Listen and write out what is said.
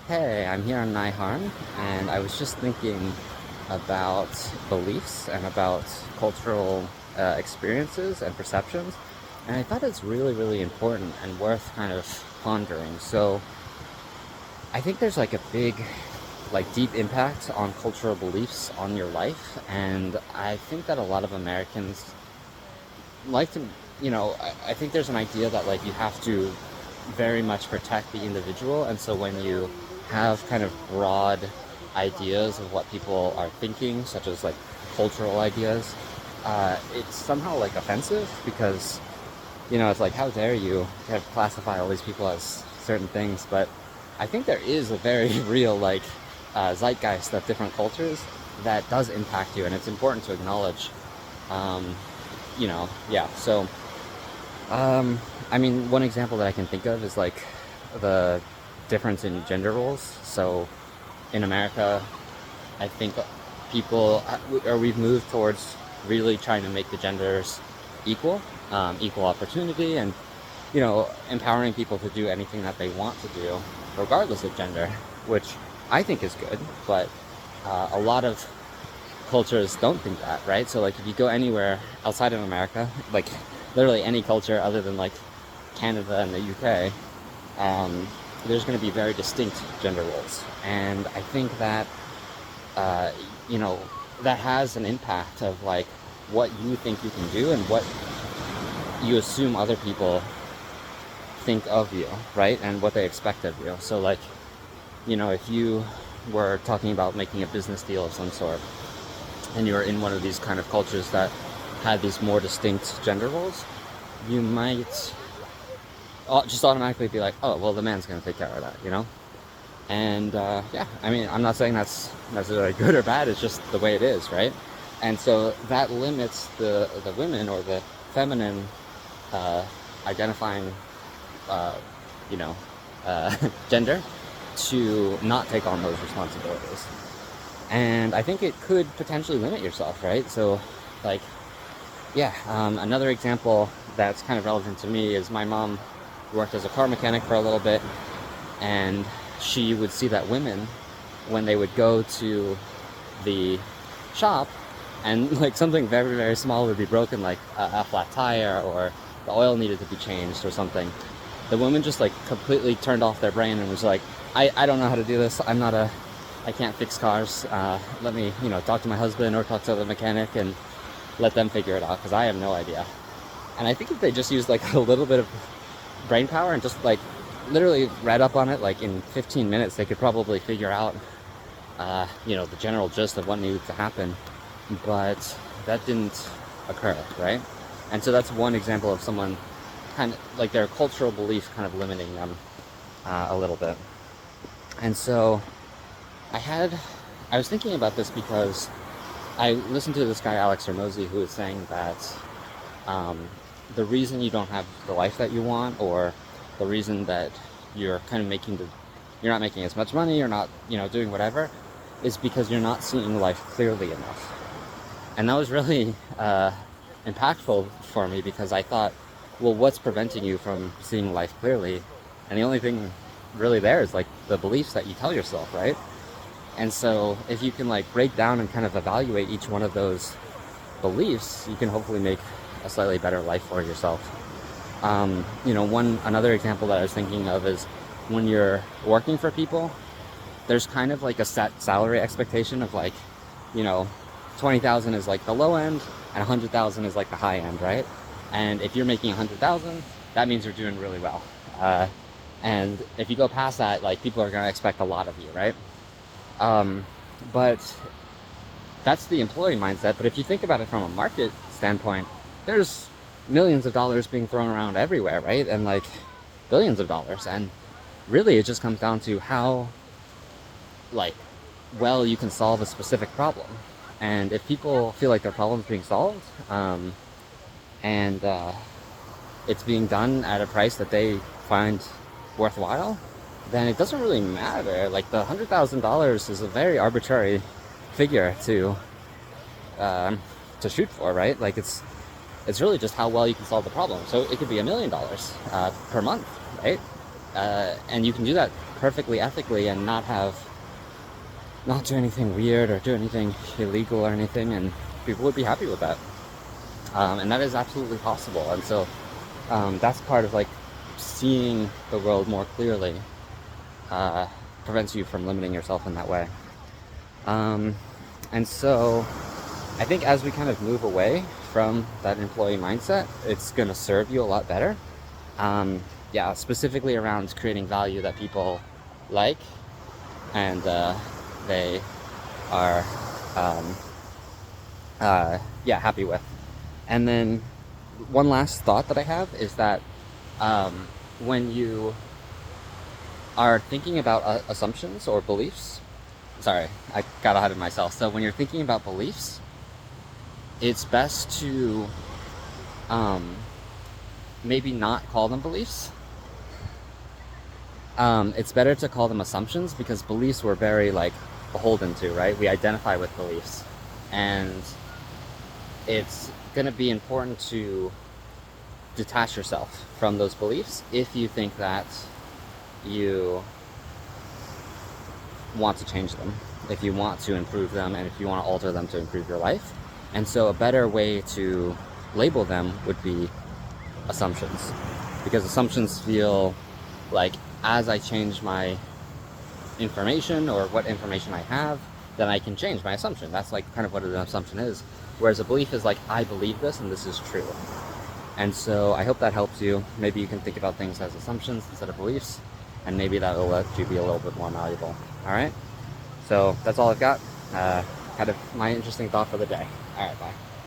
Hey, I'm here on Naiharn, and I was just thinking about beliefs and about cultural experiences and perceptions, and I thought it's really, really important and worth kind of pondering. So, I think there's like a big, like deep impact on cultural beliefs on your life, and I think that a lot of Americans like to, I think there's an idea that like you have to very much protect the individual, and so when you have kind of broad ideas of what people are thinking, such as like cultural ideas, it's somehow like offensive because it's like how dare you kind of classify all these people as certain things, but I think there is a very real like zeitgeist of different cultures that does impact you, and it's important to acknowledge. Um, yeah. So, I mean, one example that I can think of is like the difference in gender roles. So, in America, I think people, or we've moved towards really trying to make the genders equal, equal opportunity, and empowering people to do anything that they want to do, regardless of gender, which I think is good. But a lot of cultures don't think that, right? So like if you go anywhere outside of America, like literally any culture other than like Canada and the UK, um, there's going to be very distinct gender roles, and I think that uh, you know that has an impact of like what you think you can do and what you assume other people think of you, right? And what they expect of you. So like if you were talking about making a business deal of some sort and you're in one of these kind of cultures that had these more distinct gender roles, you might just automatically be like, oh, well, the man's going to take care of that. And yeah, I mean, I'm not saying that's necessarily good or bad. It's just the way it is, right? And so that limits the women or the feminine uh, identifying, uh, you know, gender to not take on those responsibilities. And I think it could potentially limit yourself, right? So, like, yeah, another example that's kind of relevant to me is my mom worked as a car mechanic for a little bit, and she would see that women, when they would go to the shop, and like something very, very small would be broken, like a flat tire or the oil needed to be changed or something, the women just like completely turned off their brain and was like, I don't know how to do this. I can't fix cars. Let me, talk to my husband or talk to the mechanic and let them figure it out because I have no idea. And I think if they just used like a little bit of brain power and just like literally read up on it, like in 15 minutes, they could probably figure out, the general gist of what needed to happen. But that didn't occur, right? And so that's one example of someone kind of like their cultural beliefs kind of limiting them a little bit. And so I had, I was thinking about this because I listened to this guy, Alex Hermosi, who was saying that um, the reason you don't have the life that you want, or the reason that you're kind of you're not making as much money, you're not, doing whatever, is because you're not seeing life clearly enough. And that was really impactful for me because I thought, well, what's preventing you from seeing life clearly? And the only thing really there is like the beliefs that you tell yourself, right? And so if you can like break down and kind of evaluate each one of those beliefs, you can hopefully make a slightly better life for yourself. Another example that I was thinking of is when you're working for people, there's kind of like a set salary expectation of like, you know, 20,000 is like the low end and 100,000 is like the high end, right? And if you're making 100,000, that means you're doing really well. And if you go past that, like people are going to expect a lot of you, right? Um, but that's the employee mindset. But if you think about it from a market standpoint, there's millions of dollars being thrown around everywhere, right? And like billions of dollars. And really, it just comes down to how, like, well you can solve a specific problem. And if people feel like their problem's being solved, and it's being done at a price that they find worthwhile, then it doesn't really matter. Like the $100,000 is a very arbitrary figure um, to shoot for, right? Like it's really just how well you can solve the problem. So it could be $1 million per month, right? And you can do that perfectly ethically and not do anything weird or do anything illegal or anything, and people would be happy with that. And that is absolutely possible. And so that's part of like seeing the world more clearly, uh, prevents you from limiting yourself in that way. Um, and so I think as we kind of move away from that employee mindset, it's going to serve you a lot better. Um, yeah, specifically around creating value that people like and they are, um, yeah, happy with. And then one last thought that I have is that when you are thinking about assumptions or beliefs, sorry, I got ahead of myself. So when you're thinking about beliefs, it's best to um, maybe not call them beliefs. It's better to call them assumptions because beliefs we're very like beholden to, right? We identify with beliefs, and it's going to be important to detach yourself from those beliefs if you think that you want to change them, if you want to improve them, and if you want to alter them to improve your life. And so a better way to label them would be assumptions, because assumptions feel like as I change my information or what information I have, then I can change my assumption. That's like kind of what an assumption is. Whereas a belief is like, I believe this and this is true. And so I hope that helps you. Maybe you can think about things as assumptions instead of beliefs, and maybe that will let you be a little bit more malleable. All right? So that's all I've got. Kind of my interesting thought for the day. All right, bye.